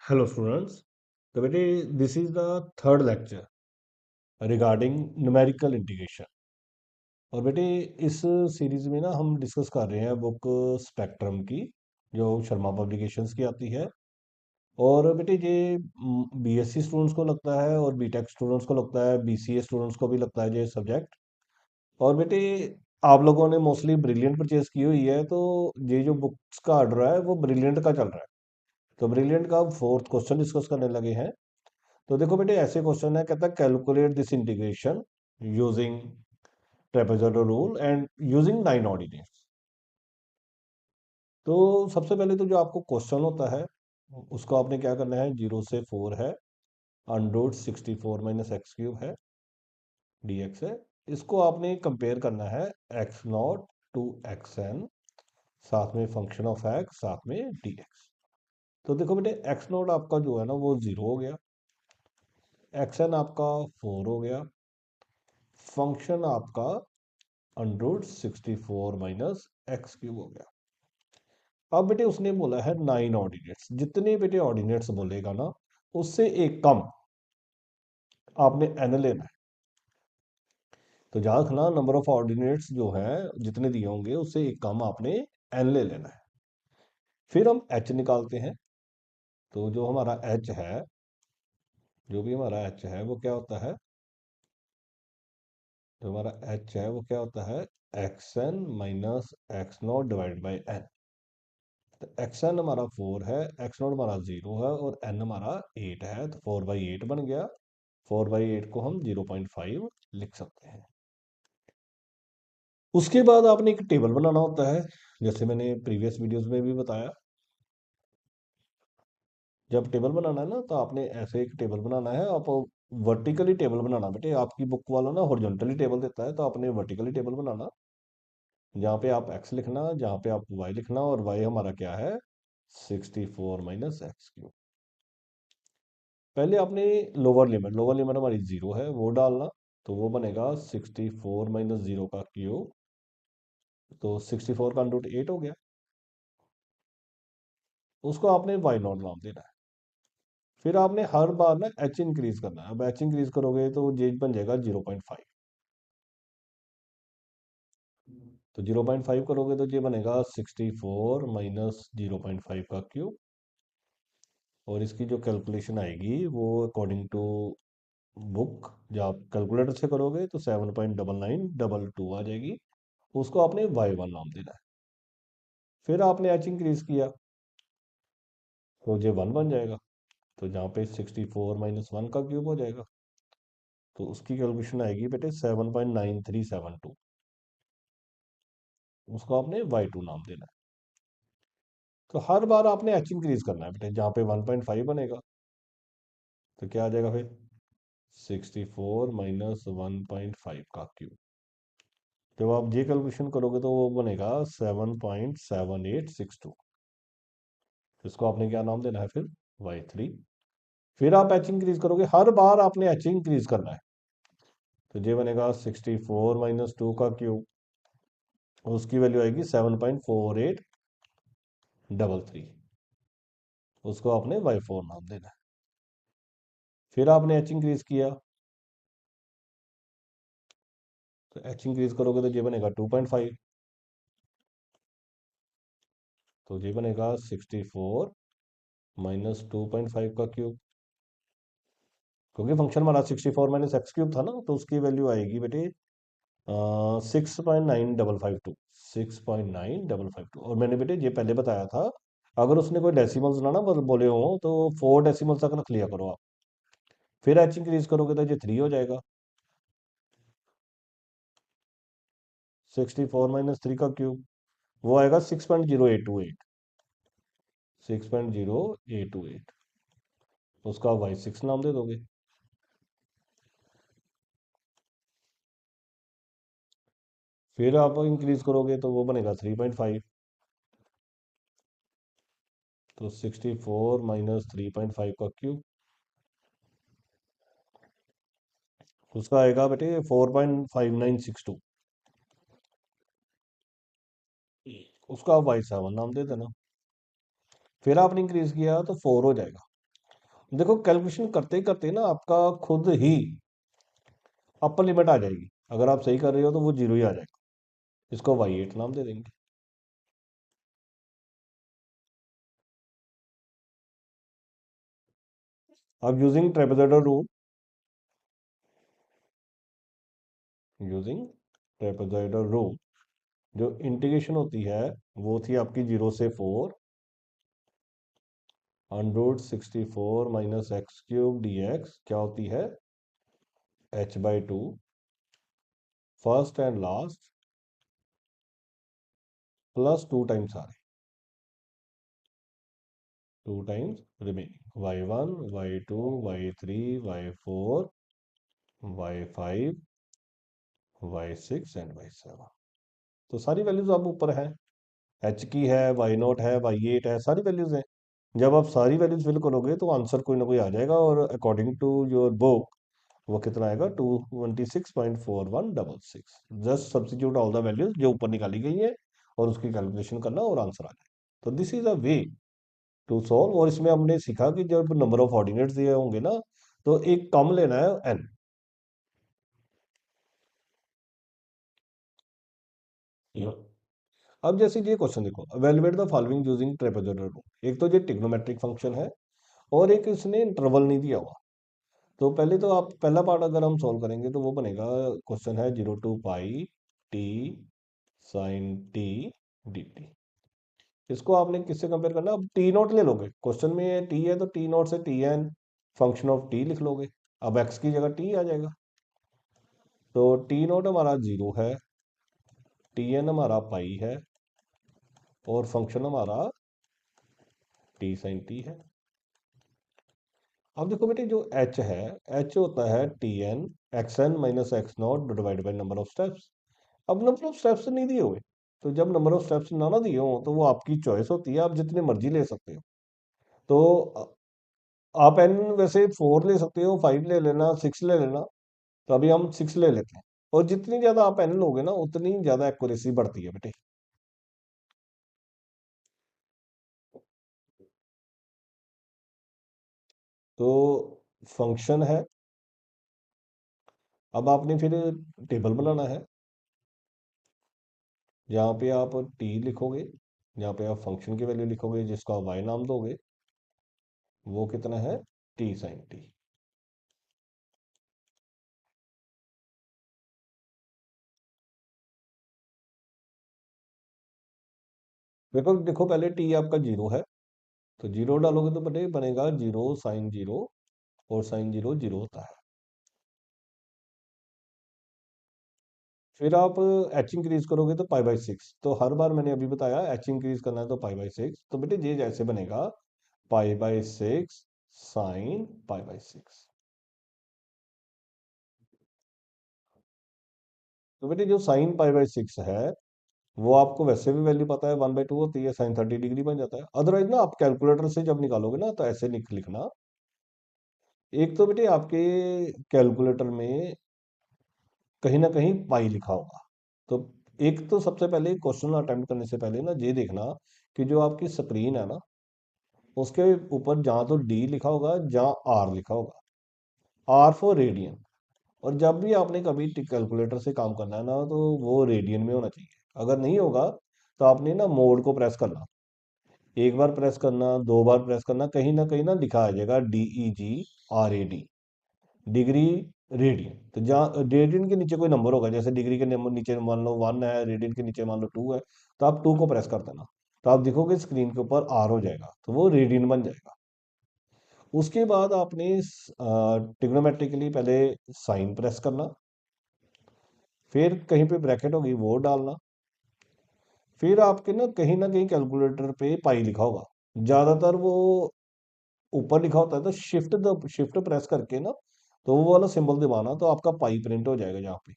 Hello students. So बेटे this is the third lecture regarding numerical integration. और बेटे इस सीरीज में ना हम डिस्कस कर रहे हैं बुक स्पेक्ट्रम की जो शर्मा पब्लिकेशंस की आती है। और बेटे ये बीएससी स्टूडेंट्स को लगता है और बीटेक स्टूडेंट्स को लगता है, बीसीए स्टूडेंट्स को भी लगता है ये सब्जेक्ट। और बेटे आप लोगों ने मोस्टली ब्रिलियंट परचेज की हुई है, तो ये जो बुक्स का ऑर्डर है वो ब्रिलियंट का चल रहा है। तो ब्रिलियंट का फोर्थ क्वेश्चन डिस्कस करने लगे हैं। तो देखो बेटे ऐसे क्वेश्चन है, कहता है calculate this integration using trapezoidal rule and using nine ordinates. तो सबसे पहले तो जो आपको क्वेश्चन होता है उसको आपने क्या करना है, 0 से 4 है, अंडर 64 - x³ है, dx है। इसको आपने कंपेयर करना है x0 टू xn, साथ में फंक्शन ऑफ x, साथ में dx। तो देखो बेटे x0 आपका जो है ना वो 0 हो गया, xn आपका 4 हो गया, फंक्शन आपका अंडर 64 - x³ हो गया। अब बेटे उसने बोला है 9 ऑर्डिनेट्स, जितने बेटे ऑर्डिनेट्स बोलेगा ना उससे एक कम आपने n लेना है। तो जहां ना नंबर ऑफ ऑर्डिनेट्स जो है जितने दिए होंगे उससे एक कम आपने n ले लेना है। फिर हम h निकालते हैं। तो जो हमारा h है, जो भी हमारा h है वो क्या होता है, जो हमारा h है वो क्या होता है, xn minus x0 divide by n। तो xn हमारा 4 है, x0 हमारा 0 है और n हमारा 8 है, तो 4/8 बन गया। 4/8 को हम 0.5 लिख सकते हैं। उसके बाद आपने एक टेबल बनाना होता है, जैसे मैंने प्रीवियस वीडियोस में भी बताया। जब टेबल बनाना है ना तो आपने ऐसे एक टेबल बनाना है। आप वर्टिकली टेबल बनाना बेटे, आपकी बुक वाला ना हॉरिजॉन्टली टेबल देता है, तो आपने वर्टिकली टेबल बनाना। जहाँ पे आप x लिखना, जहाँ पे आप y लिखना, और y हमारा क्या है, 64 - x³। पहले आपने लोअर लिमिट हमारी 0 है वो डालना। तो वो बनेगा 64 - 0 का क्यूब। तो 64 का अंडर 8 हो गया। उसको आपने y0 नाम देना है। फिर आपने हर बार ना h इंक्रीज करना है। अब h इंक्रीज करोगे तो ये बन जाएगा 0.5। तो 0.5 करोगे तो ये बनेगा 64 - 0.5 का क्यूब। और इसकी जो कैलकुलेशन आएगी वो अकॉर्डिंग टू बुक, जब आप कैलकुलेटर से करोगे तो 7.9922 आ जाएगी। उसको आपने y1 नाम देना है। फिर आपने h इंक्रीज किया तो ये 1 बन जाएगा। तो जहाँ पे 64 - 1 का क्यूब हो जाएगा, तो उसकी कैलकुलेशन आएगी बेटे 7.9372। उसको आपने y2 नाम देना है। तो हर बार आपने h इंक्रीज करना है बेटे, जहाँ पे 1.5 बनेगा तो क्या आ जाएगा फिर 64 - 1.5 का क्यूब। जब आप ये कैलकुलेशन करोगे तो वो बनेगा 7.7862। इसको आपने क्या नाम देना है फिर, y3। फिर आप h इंक्रीज करोगे, हर बार आपने h इंक्रीज करना है। तो ये बनेगा 64 - 2 का क्यूब, उसकी वैल्यू आएगी 7.4833। उसको आपने y4 नाम देना है। फिर आपने h इंक्रीज किया, तो h इंक्रीज करोगे तो ये बनेगा 2.5। तो ये बनेगा 64 - 2.5 का क्यूब। क्योंकि फंक्शन हमारा 64 - x³ था ना, तो उसकी वैल्यू आएगी बेटे 6.9552। 6.9552। और मैंने बेटे ये पहले बताया था, अगर उसने कोई डेसिमल्स ना ना बोले हो तो 4 डेसिमल्स तक रख लिया करो आप। फिर h इंक्रीज करोगे तो ये 3 हो जाएगा। 64 - 3 का क्यूब वो आएगा 6.0828। 6.0828। उसका y6 नाम दे दोगे। फिर आप इंक्रीज करोगे तो वो बनेगा 3.5। तो 64 - 3.5 का क्यूब, उसका आएगा बेटे 4.5962। उसका आप y7 नाम दे देना। फिर आपने इंक्रीज किया तो 4 हो जाएगा। देखो कैलकुलेशन करते ही करते ना आपका खुद ही अपर लिमिट आ जाएगी। अगर आप सही कर रहे हो तो वो जीरो ही आ जाएगा। इसको y8 नाम दे देंगे। अब using trapezoidal rule, using trapezoidal rule, जो इंटीग्रेशन होती है वो थी आपकी 0 से 4 √64 - x³ dx क्या होती है, h/2 first and last plus 2 times R, 2 times remaining y1 y2 y3 y4 y5 y6 and y7। तो सारी वैल्यूज अब ऊपर है, एच की है, y0 है, y8 है, सारी वैल्यूज हैं। जब आप सारी वैल्यूज फिल करोगे तो आंसर कोई ना कोई आ जाएगा, और अकॉर्डिंग टू योर बुक वो कितना आएगा, 226.4166। Just substitute all the values जो ऊपर निकाली गई है और उसकी कैलकुलेशन करना और आंसर आ जाए। तो this is a way to solve. और इसमें हमने सीखा कि जब नंबर ऑफ ऑर्डिनेट्स दिए होंगे ना, तो एक कम लेना है एन। अब जैसे ये क्वेश्चन देखो, evaluate the following using trapezoidal rule. एक तो ये ट्रिग्नोमेट्रिक फंक्शन है और एक इसने इंटरवल नहीं दिया हुआ। तो पहले तो आप पहला पार्ट अगर हम सॉल्व करेंगे तो वो बनेगा, क्वेश्चन है 0 to π t sin t dt। इसको आपने किससे कंपेयर करना, अब टी नॉट ले लोगे, क्वेश्चन में टी है तो टी नॉट से T N function of T लिख लोगे। अब एक्स की जगह टी आ जाएगा। तो टी नॉट हमारा 0 है, टी एन हमारा पाई है, और फंक्शन हमारा टी साइन टी है। अब देखो बेटे, जो एच है, एच होता है T N X N minus X not divide by number of steps. अब नंबर ऑफ स्टेप्स नहीं दिए हुए, तो जब नंबर ऑफ स्टेप्स ना दिए हो तो वो आपकी चॉइस होती है, आप जितने मर्जी ले सकते हो। तो आप एन वैसे 4 ले सकते हो, 5 ले लेना, 6 ले लेना। तो अभी हम 6 ले लेते हैं। और जितनी ज्यादा आप एन लोगे ना उतनी ज्यादा एक्यूरेसी बढ़ती है बेटे। तो फंक्शन है, अब आपने फिर टेबल बनाना है, जहाँ पे आप टी लिखोगे, जहाँ पे आप फंक्शन की वैल्यू लिखोगे जिसको आप वाई नाम दोगे, वो कितना है, टी साइन टी। देखो देखो, पहले टी आपका 0 है, तो 0 डालोगे तो बनेगा 0 sin 0, और साइन 0 0 होता है। फिर आप एच इंक्रीज करोगे तो π/6। तो हर बार मैंने अभी बताया एच इंक्रीज करना है तो π/6। तो बेटे ये जैसे बनेगा π/6 साइन π/6। तो बेटे जो साइन π/6 है वो आपको वैसे भी वैल्यू पता है, 1/2 होती है, साइन 30 डिग्री बन जाता है। अदरवाइज ना आप कैलकुलेटर से जब निकालोगे ना तो ऐसे लिखना। एक तो बेटे आपके कैलकुलेटर में कहीं ना कहीं पाई लिखा होगा। तो एक तो सबसे पहले क्वेश्चन अटेम्प्ट करने से पहले ना ये देखना कि जो आपकी स्क्रीन है ना उसके ऊपर जहां तो डी लिखा होगा, जहां आर लिखा होगा, आर फॉर रेडियन। और जब भी आपने कभी कैलकुलेटर से काम करना है ना तो वो रेडियन में होना चाहिए। अगर नहीं होगा तो आपने ना मोड को प्रेस करना, एक बार प्रेस करना, 2 बार प्रेस करना, कहीं ना लिखा आ जाएगा DEG RAD, डिग्री रेडियन। तो जहाँ रेडियन के नीचे कोई नंबर होगा, जैसे डिग्री के नंबर नीचे मान लो 1 है, रेडियन के नीचे मान लो 2 है, तो आप 2 को प्रेस कर देना। तो आप देखोगे स्क्रीन के ऊपर आर हो जाएगा, तो वो रेडियन बन जाएगा। उसके बाद आपने ट्रिग्नोमेट्रिकली पहले साइन प्रेस करना, फिर कहीं पे ब्रैकेट होगी वो डालना, फिर आपके ना कहीं कैलकुलेटर पे पाई लिखा होगा। ज्यादातर वो ऊपर लिखा होता है, तो शिफ्ट प्रेस करके ना, तो वो वाला सिंबल दबाना, तो आपका पाई प्रिंट हो जाएगा। जहाँ पे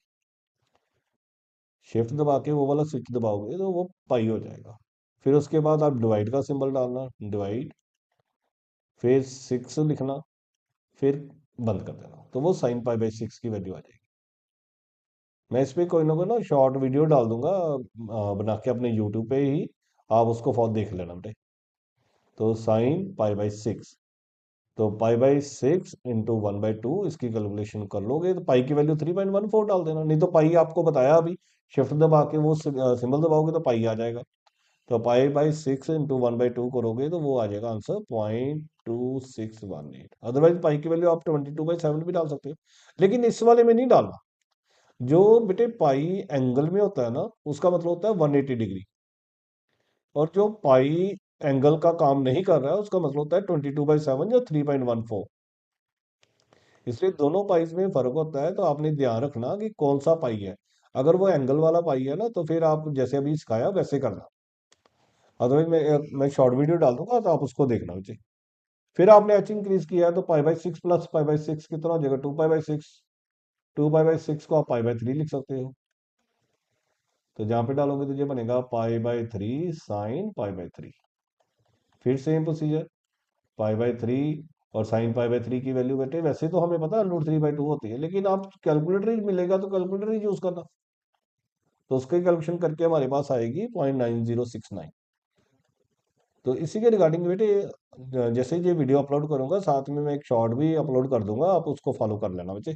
शिफ्ट दबा के वो वाला स्विच दबाओगे तो वो पाई हो जाएगा। फिर उसके बाद आप डिवाइड का सिंबल डालना, डिवाइड, फिर 6 लिखना, फिर बंद कर देना, तो वो साइन π/6 की वैल्यू आ जाएगी। मैं इस पे कोई ना कोई ना शॉर्ट वीडियो डाल दूंगा बना के अपने यूट्यूब पे ही, आप उसको फॉर देख लेना बेटे। तो साइन π/6 तो pi by six into one by two, इसकी कैलकुलेशन कर लोगे तो पाई की वैल्यू 3.14 डाल देना, नहीं तो पाई आपको बताया अभी, शिफ्ट दबा के वो सिंबल दबाओगे तो पाई आ जाएगा। तो pi by six into one by two करोगे तो वो आ जाएगा आंसर 0.2618। अदरवाइज पाई की वैल्यू आप 22/7 भी डाल सकते हो, लेकिन इस वाले में नहीं डालना। जो बेटे पाई एंगल में होता है ना, उसका मतलब होता है 180 डिग्री, और जो पाई एंगल का काम नहीं कर रहा है उसका मतलब होता है 22/7 या 3.14। इसलिए दोनों पाइस में फर्क होता है, तो आपने ध्यान रखना कि कौन सा पाई है। अगर वो एंगल वाला पाई है ना, तो फिर आप जैसे अभी सिखाया वैसे करना। अदरवाइज मैं शॉर्ट वीडियो डाल दूंगा तो आप उसको देखना मुझे। फिर आपने एच इंक्रीज किया है तो pi by six plus pi by six कितना हो जाएगा, 2 पाई बाई 6। 2 पाई बाई 6 को आप पाई बाई थ्री लिख सकते हो। तो जहां पे डालोगे तो ये बनेगा पाई बाई 3 साइन पाई बाई 3। फिर सेम प्रोसीजर, पाई बाई 3 और साइन पाई बाई 3 की वैल्यू बेटे वैसे तो हमें पता है √3/2 होती है, लेकिन आप कैलकुलेटर ही मिलेगा तो कैलकुलेटर ही यूज करना। तो उसकी कैलकुलेशन करके हमारे पास आएगी 0.9069। तो इसी के रिगार्डिंग बेटे जैसे ही ये वीडियो अपलोड करूंगा साथ में मैं एक शॉर्ट भी अपलोड कर दूंगा, आप उसको फॉलो कर लेना बच्चे।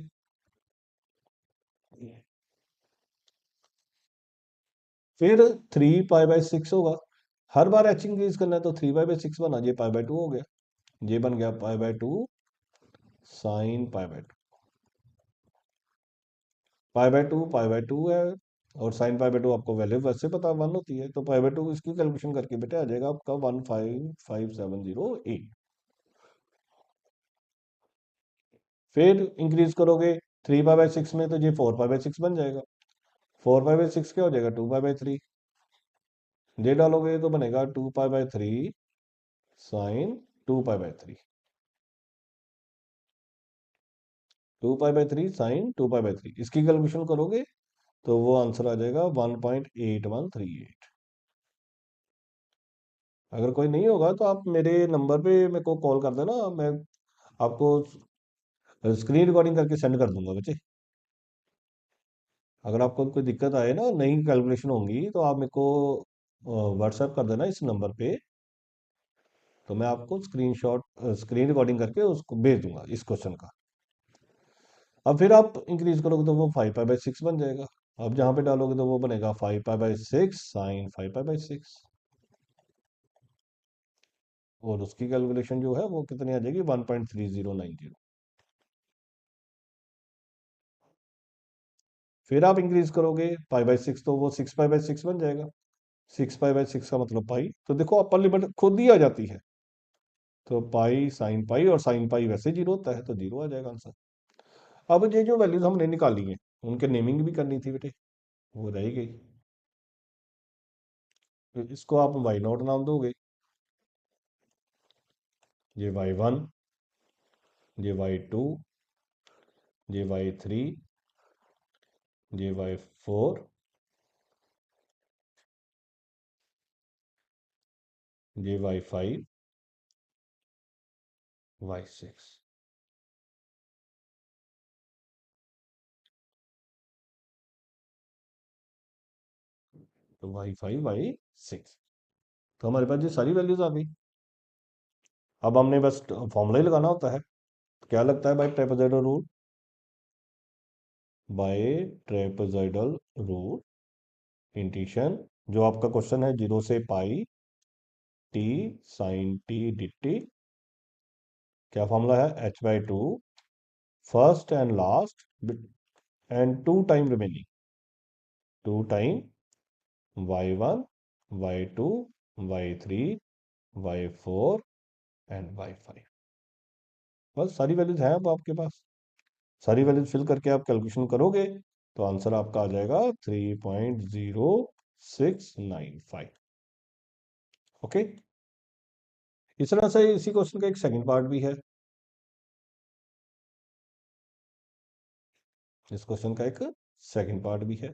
फिर 3 पाई बाई 6 होगा। हर बार एच इंक्रीज करना है तो 3 पाई बाई 6 बना, ये पाई बाई 2 हो गया। ये बन गया pi by 2 sine pi by 2। Pi by 2 है, और साइन पाई बाई 2 आपको वैल्यू वैसे पता 1 होती है, तो पाई बाई 2 इसकी कैलकुलेशन करके बेटे आ जाएगा आपका 1550708। फिर इंक्रीज करोगे 3 पाई बाई 6 में तो ये 4 पाई बाई 6 बन जाएगा। 4 पाई बाई 6 क्या हो जाएगा, 2 पाई बाई 3। ये डालोगे तो बनेगा 2 pi by 3 sine 2 pi by 3। 2 pi by 3 sine 2 pi by 3 इसकी कैलकुलेशन करोगे तो वो आंसर आ जाएगा 1.8138। अगर कोई नहीं होगा तो आप मेरे नंबर पे मेरे को कॉल कर देना, मैं आपको स्क्रीन रिकॉर्डिंग करके सेंड कर दूंगा बच्चे। अगर आपको कोई दिक्कत आए ना, नई कैलकुलेशन होंगी, तो आप मेरे को व्हाट्सएप कर देना इस नंबर पे, तो मैं आपको स्क्रीन रिकॉर्डिंग करके उसको भेज दूंगा इस क्वेश्चन का। अब फिर आप इंक्रीज करोगे तो वो 5 पाई बाई 6 बन जाएगा। अब जहां पे डालोगे तो वो बनेगा 5 pi by 6 sine 5 pi by 6। और उसकी कैलकुलेशन जो है वो कितनी आ जाएगी, 1.3090। फिर आप इंक्रीज करोगे पाई बाई 6 तो वो 6 पाई बाई 6 बन जाएगा। 6 पाई बाई 6 का मतलब पाई, तो देखो अपर लिमिट खुद ही आ जाती है। तो पाई साइन पाई, और साइन पाई वैसे जीरो होता है तो जीरो आ जाएगा आंसर। अब ये जो वैल्यूज हमने निकाली है उनके नेमिंग भी करनी थी बेटे, वो रह गई। तो इसको आप y0 नाम दोगे, ये y1, ये y2, ये y3, ये y4, ये y5, y6। तो y5 y6, तो हमारे पास ये सारी वैल्यूज आ गई। अब हमने बस फॉर्मूला ही लगाना होता है। क्या लगता है, by trapezoidal rule. By trapezoidal rule intuition, जो आपका क्वेश्चन है 0 से pi t sine t d t. क्या फॉर्मूला है, h/2 first and last and 2 time remaining, 2 time y1 y2 y3 y4 and y5। बस सारी वैल्यूज हैं अब आपके पास। सारी वैल्यूज फिल करके आप कैलकुलेशन करोगे तो आंसर आपका आ जाएगा 3.0695। ओके। इस तरह से इसी क्वेश्चन का एक सेकंड पार्ट भी है। इस क्वेश्चन का एक सेकंड पार्ट भी है,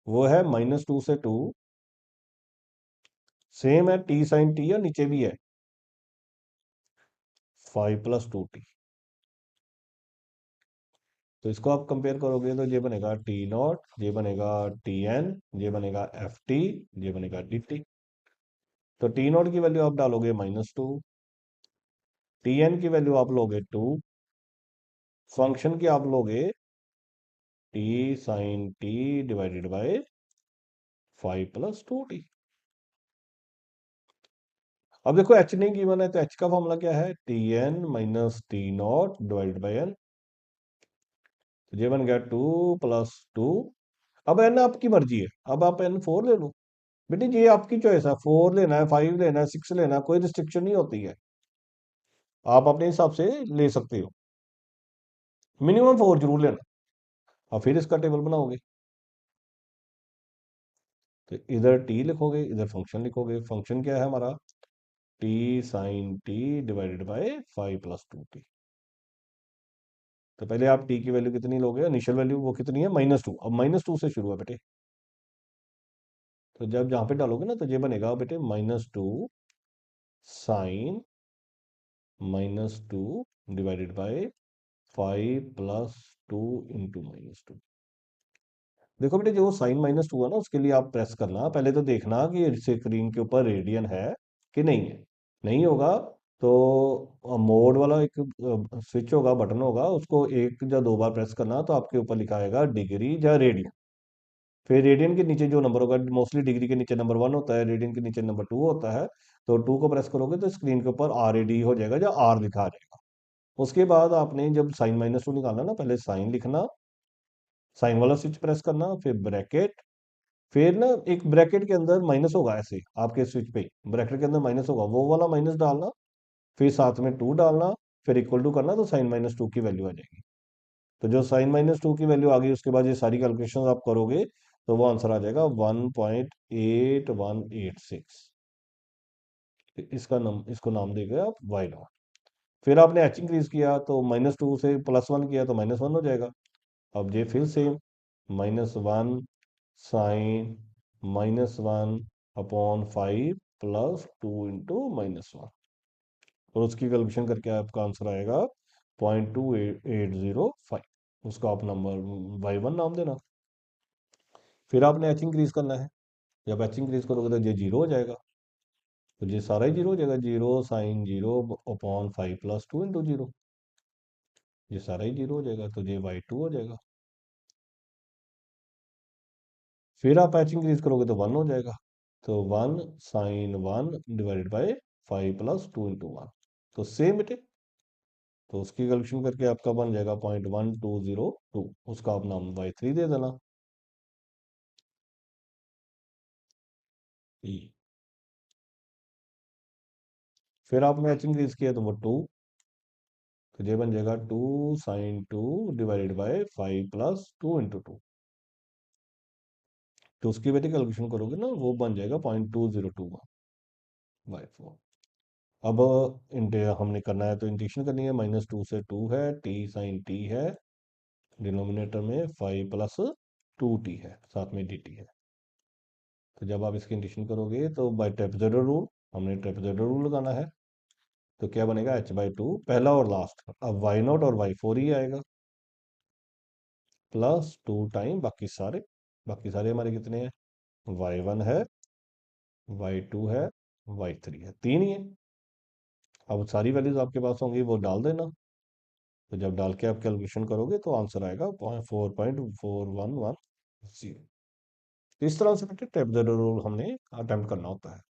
वो है -2 से 2। सेम है टी साइन टी, और नीचे भी है 5 + 2t। तो इसको आप कंपेयर करोगे तो ये बनेगा T0, ये बनेगा Tn, ये बनेगा Ft, ये बनेगा Dt। तो T0 की वैल्यू आप डालोगे -2, टी एन की वैल्यू आप लोगे 2, फंक्शन की आप लोगे T sine T divided by 5 + 2t। अब देखो एच नहीं गिवन है, तो एच का फॉर्मूला क्या है, T N minus T not divided by N. तो ये बन गया 2 + 2। अब एन आपकी मर्जी है, अब आप एन 4 ले लो। बेटी ये आपकी चॉइस है, 4 लेना है, 5 लेना है, 6 लेना है, कोई रिस्ट्रिक्शन नहीं होती है, आप अपने हिसाब से ले सकते हो। मिनिमम 4 जरूर लेना। और फिर इसका टेबल बनाओगे, तो इधर टी लिखोगे, इधर फंक्शन लिखोगे। फंक्शन क्या है हमारा, T sine T divided by 5 + 2t। तो पहले आप टी की वैल्यू कितनी लोगे, इनिशियल वैल्यू वो कितनी है, -2। अब -2 से शुरू है बेटे, तो जब जहां पे डालोगे ना, तो ये बनेगा बेटे -2 साइन -2 डिवाइडेड बाय 5 + 2 इंटू -2। देखो बेटे, जो साइन -2 है ना, उसके लिए आप प्रेस करना, पहले तो देखना कि स्क्रीन के ऊपर रेडियन है कि नहीं है। नहीं होगा तो मोड वाला एक स्विच होगा, बटन होगा, उसको 1 या 2 बार प्रेस करना, तो आपके ऊपर लिखा आएगा डिग्री या रेडियन। फिर रेडियन के नीचे जो नंबर होगा, मोस्टली डिग्री के नीचे नंबर 1 होता है, रेडियन के नीचे नंबर 2 होता है। तो 2 को प्रेस करोगे तो स्क्रीन के ऊपर RAD हो जाएगा या आर लिखा आ जाएगा। उसके बाद आपने जब साइन -2 निकालना ना, पहले साइन लिखना, साइन वाला स्विच प्रेस करना, फिर ब्रैकेट, फिर ना एक ब्रैकेट के अंदर माइनस होगा, ऐसे आपके स्विच पे ब्रैकेट के अंदर माइनस होगा, वो वाला माइनस डालना, फिर साथ में 2 डालना, फिर इक्वल टू करना, तो साइन -2 की वैल्यू आ जाएगी। तो जो साइन -2 की वैल्यू आ गई, उसके बाद ये सारी कैलकुलेशन आप करोगे, तो वो आंसर आ जाएगा 1.8186। इसको नाम देंगे आप y0। फिर आपने एच इंक्रीज किया, तो -2 से +1 किया, तो -1 हो जाएगा। अब ये फिर सेम, -1 साइन -1/5 + 2 इंटू -1, और उसकी कैलकुलेशन करके आपका आंसर आएगा 0.2805। उसको आप नंबर y1 नाम देना। फिर आपने एच इंक्रीज करना है, जब एच इंक्रीज करोगे तो ये 0 हो जाएगा, तो ये सारा ही 0 हो जाएगा, 0 sin 0/5 + 2 इंटू 0, ये सारा ही 0 हो जाएगा, तो ये y2 हो जाएगा। फिर आप एच इंक्रीज करोगे तो 1 हो जाएगा, तो 1 sin 1 डिवाइडेड बाय 5 + 2 इंटू 1, तो सेम बेटे। तो उसकी कैलकुलेशन करके आपका बन जाएगा 0.1202, उसका आप नाम y3 दे देना। ई। फिर आपने एच इंक्रीज किया, तो वो 2, तो ये बन जाएगा 2 sin 2 डिवाइडेड बाय 5 + 2 इंटू 2, तो उसकी बेटे कैलकुलेशन करोगे ना, वो बन जाएगा 0.2021/4। अब हमने करना है, तो इंटीग्रेशन करनी है, -2 से 2 है, टी साइन टी है, डिनोमिनेटर में 5 + 2t है, साथ में dt है। तो जब आप इसकी इंटीग्रेशन करोगे, तो बाय ट्रेपेजॉइडल रूल, हमने ट्रेपेजॉइडल रूल लगाना है, तो क्या बनेगा, h/2 पहला और लास्ट, अब y0 और y4 ही आएगा, +2 टाइम बाकी सारे हमारे कितने हैं, y1 है, y2 है, y3 है, 3 ही है। अब सारी वैल्यूज आपके पास होंगी, वो डाल देना, तो जब डाल के आप कैलकुलेशन करोगे, तो आंसर आएगा 4.4110। इस तरह से बेटे ट्रेपेजॉइडल रूल हमने अटेम्प्ट करना होता है।